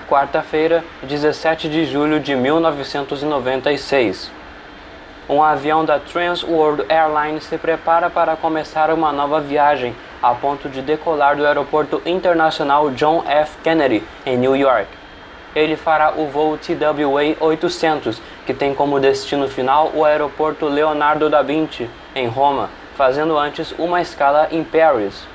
quarta-feira, 17 de julho de 1996. Um avião da Trans World Airlines se prepara para começar uma nova viagem, a ponto de decolar do Aeroporto Internacional John F. Kennedy, em New York. Ele fará o voo TWA-800, que tem como destino final o Aeroporto Leonardo da Vinci, em Roma, fazendo antes uma escala em Paris.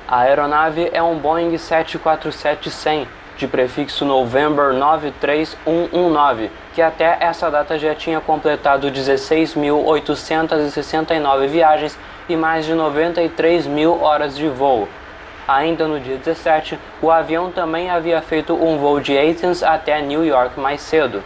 A aeronave é um Boeing 747-100, de prefixo November 93119, que até essa data já tinha completado 16.869 viagens e mais de 93.000 horas de voo. Ainda no dia 17, o avião também havia feito um voo de Athens até New York mais cedo.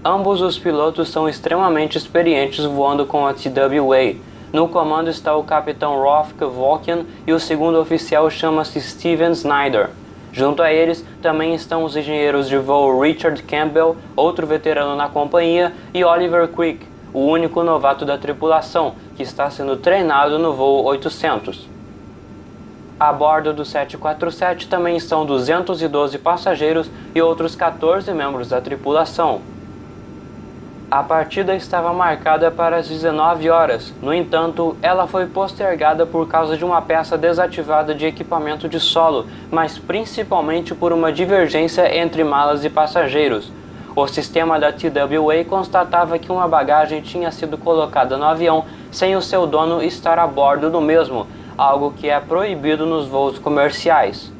Ambos os pilotos são extremamente experientes voando com a TWA. No comando está o capitão Rolf Kevorkian e o segundo oficial chama-se Steven Snyder. Junto a eles também estão os engenheiros de voo Richard Campbell, outro veterano na companhia, e Oliver Quick, o único novato da tripulação, que está sendo treinado no voo 800. A bordo do 747 também estão 212 passageiros e outros 14 membros da tripulação. A partida estava marcada para as 19 horas, no entanto, ela foi postergada por causa de uma peça desativada de equipamento de solo, mas principalmente por uma divergência entre malas e passageiros. O sistema da TWA constatava que uma bagagem tinha sido colocada no avião sem o seu dono estar a bordo do mesmo, algo que é proibido nos voos comerciais.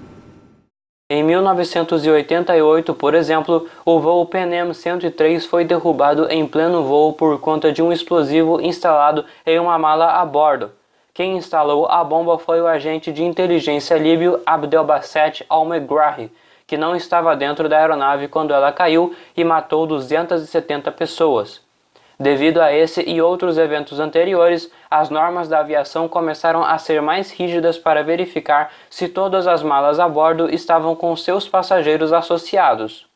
Em 1988, por exemplo, o voo Pan Am 103 foi derrubado em pleno voo por conta de um explosivo instalado em uma mala a bordo. Quem instalou a bomba foi o agente de inteligência líbio Abdelbasset Al-Megrahi, que não estava dentro da aeronave quando ela caiu e matou 270 pessoas. Devido a esse e outros eventos anteriores, as normas da aviação começaram a ser mais rígidas para verificar se todas as malas a bordo estavam com seus passageiros associados.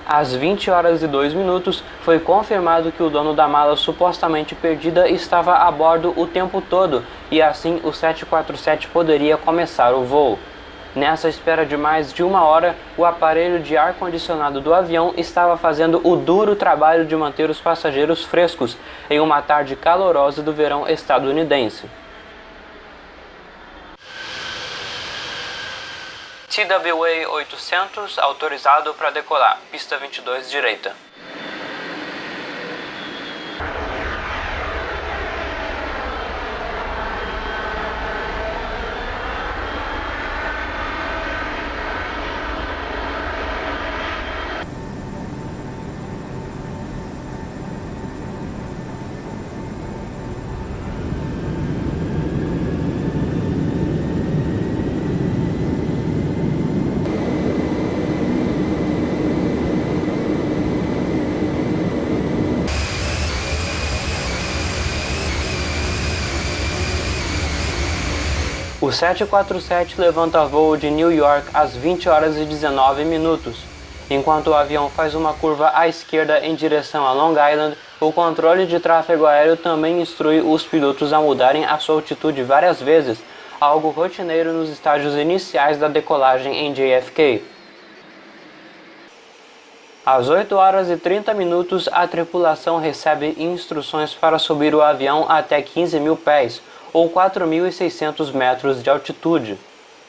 Às 20 horas e 2 minutos, foi confirmado que o dono da mala supostamente perdida estava a bordo o tempo todo e assim o 747 poderia começar o voo. Nessa espera de mais de uma hora, o aparelho de ar-condicionado do avião estava fazendo o duro trabalho de manter os passageiros frescos em uma tarde calorosa do verão estadunidense. TWA-800 autorizado para decolar, pista 22 direita. O 747 levanta voo de New York às 20 horas e 19 minutos. Enquanto o avião faz uma curva à esquerda em direção a Long Island, o controle de tráfego aéreo também instrui os pilotos a mudarem a sua altitude várias vezes, algo rotineiro nos estágios iniciais da decolagem em JFK. Às 8 horas e 30 minutos, a tripulação recebe instruções para subir o avião até 15.000 pés, ou 4.600 metros de altitude.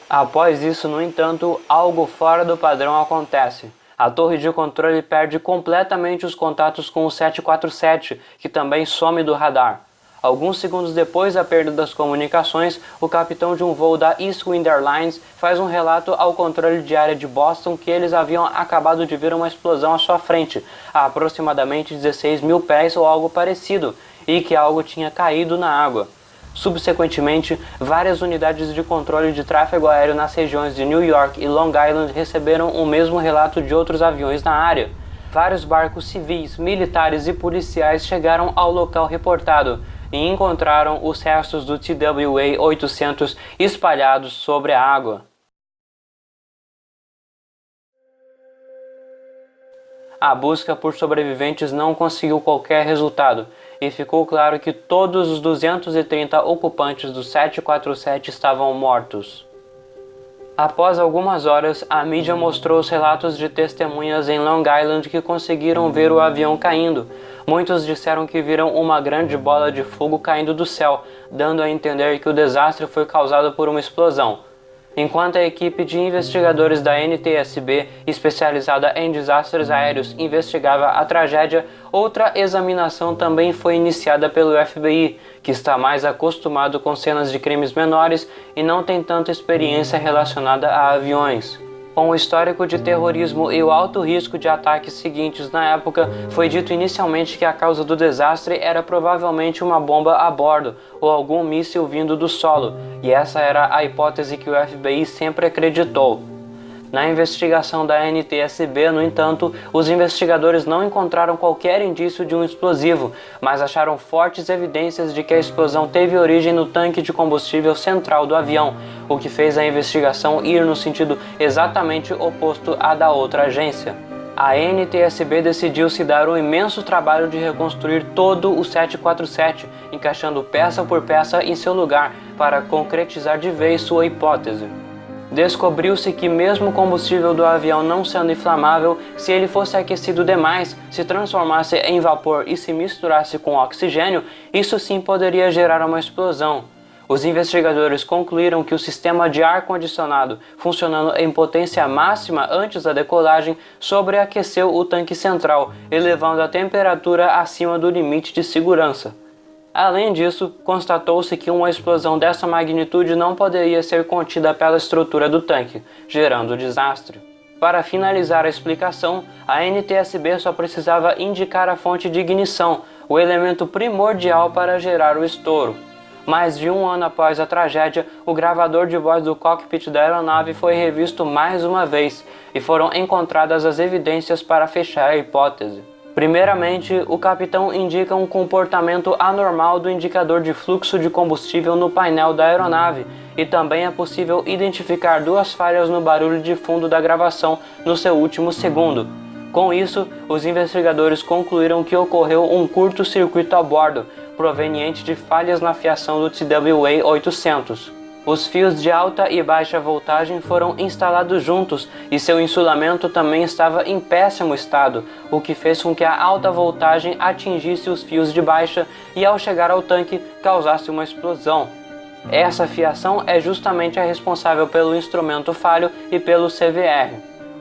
Após isso, no entanto, algo fora do padrão acontece. A torre de controle perde completamente os contatos com o 747, que também some do radar. Alguns segundos depois da perda das comunicações, o capitão de um voo da Eastwind Airlines faz um relato ao controle de área de Boston que eles haviam acabado de ver uma explosão à sua frente, a aproximadamente 16.000 pés ou algo parecido, e que algo tinha caído na água. Subsequentemente, várias unidades de controle de tráfego aéreo nas regiões de New York e Long Island receberam o mesmo relato de outros aviões na área. Vários barcos civis, militares e policiais chegaram ao local reportado e encontraram os restos do TWA-800 espalhados sobre a água. A busca por sobreviventes não conseguiu qualquer resultado, e ficou claro que todos os 230 ocupantes do 747 estavam mortos. Após algumas horas, a mídia mostrou os relatos de testemunhas em Long Island que conseguiram ver o avião caindo. Muitos disseram que viram uma grande bola de fogo caindo do céu, dando a entender que o desastre foi causado por uma explosão. Enquanto a equipe de investigadores da NTSB, especializada em desastres aéreos, investigava a tragédia, outra examinação também foi iniciada pelo FBI, que está mais acostumado com cenas de crimes menores e não tem tanta experiência relacionada a aviões. Com o histórico de terrorismo e o alto risco de ataques seguintes na época, foi dito inicialmente que a causa do desastre era provavelmente uma bomba a bordo ou algum míssil vindo do solo, e essa era a hipótese que o FBI sempre acreditou. Na investigação da NTSB, no entanto, os investigadores não encontraram qualquer indício de um explosivo, mas acharam fortes evidências de que a explosão teve origem no tanque de combustível central do avião, o que fez a investigação ir no sentido exatamente oposto à da outra agência. A NTSB decidiu se dar o imenso trabalho de reconstruir todo o 747, encaixando peça por peça em seu lugar para concretizar de vez sua hipótese. Descobriu-se que mesmo o combustível do avião não sendo inflamável, se ele fosse aquecido demais, se transformasse em vapor e se misturasse com oxigênio, isso sim poderia gerar uma explosão. Os investigadores concluíram que o sistema de ar-condicionado, funcionando em potência máxima antes da decolagem, sobreaqueceu o tanque central, elevando a temperatura acima do limite de segurança. Além disso, constatou-se que uma explosão dessa magnitude não poderia ser contida pela estrutura do tanque, gerando desastre. Para finalizar a explicação, a NTSB só precisava indicar a fonte de ignição, o elemento primordial para gerar o estouro. Mais de um ano após a tragédia, o gravador de voz do cockpit da aeronave foi revisto mais uma vez e foram encontradas as evidências para fechar a hipótese. Primeiramente, o capitão indica um comportamento anormal do indicador de fluxo de combustível no painel da aeronave, e também é possível identificar duas falhas no barulho de fundo da gravação no seu último segundo. Com isso, os investigadores concluíram que ocorreu um curto-circuito a bordo, proveniente de falhas na fiação do TWA-800. Os fios de alta e baixa voltagem foram instalados juntos e seu insulamento também estava em péssimo estado, o que fez com que a alta voltagem atingisse os fios de baixa e, ao chegar ao tanque, causasse uma explosão. Essa fiação é justamente a responsável pelo instrumento falho e pelo CVR.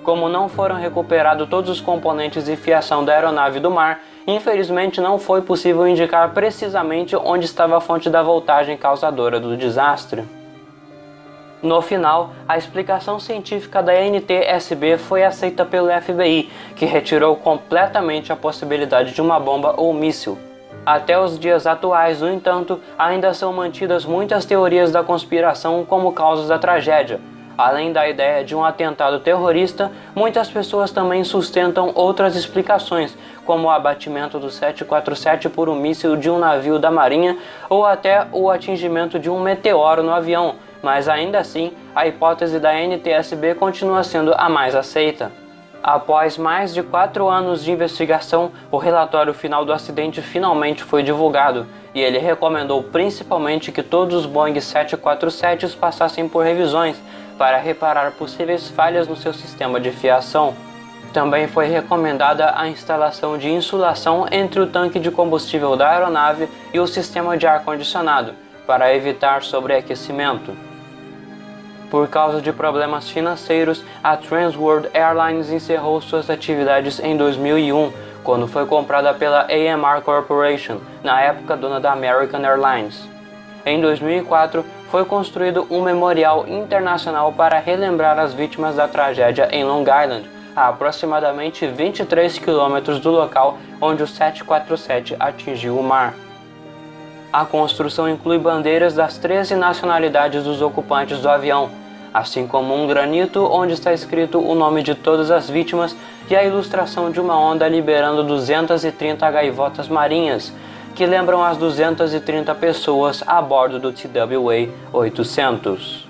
Como não foram recuperados todos os componentes e fiação da aeronave do mar, infelizmente não foi possível indicar precisamente onde estava a fonte da voltagem causadora do desastre. No final, a explicação científica da NTSB foi aceita pelo FBI, que retirou completamente a possibilidade de uma bomba ou míssil. Até os dias atuais, no entanto, ainda são mantidas muitas teorias da conspiração como causas da tragédia. Além da ideia de um atentado terrorista, muitas pessoas também sustentam outras explicações, como o abatimento do 747 por um míssil de um navio da Marinha ou até o atingimento de um meteoro no avião, mas ainda assim, a hipótese da NTSB continua sendo a mais aceita. Após mais de 4 anos de investigação, o relatório final do acidente finalmente foi divulgado, e ele recomendou principalmente que todos os Boeing 747s passassem por revisões para reparar possíveis falhas no seu sistema de fiação. Também foi recomendada a instalação de insulação entre o tanque de combustível da aeronave e o sistema de ar-condicionado, para evitar sobreaquecimento. Por causa de problemas financeiros, a Trans World Airlines encerrou suas atividades em 2001, quando foi comprada pela AMR Corporation, na época dona da American Airlines. Em 2004, foi construído um memorial internacional para relembrar as vítimas da tragédia em Long Island, a aproximadamente 23 km do local onde o 747 atingiu o mar. A construção inclui bandeiras das 13 nacionalidades dos ocupantes do avião, assim como um granito onde está escrito o nome de todas as vítimas e a ilustração de uma onda liberando 230 gaivotas marinhas, que lembram as 230 pessoas a bordo do TWA-800.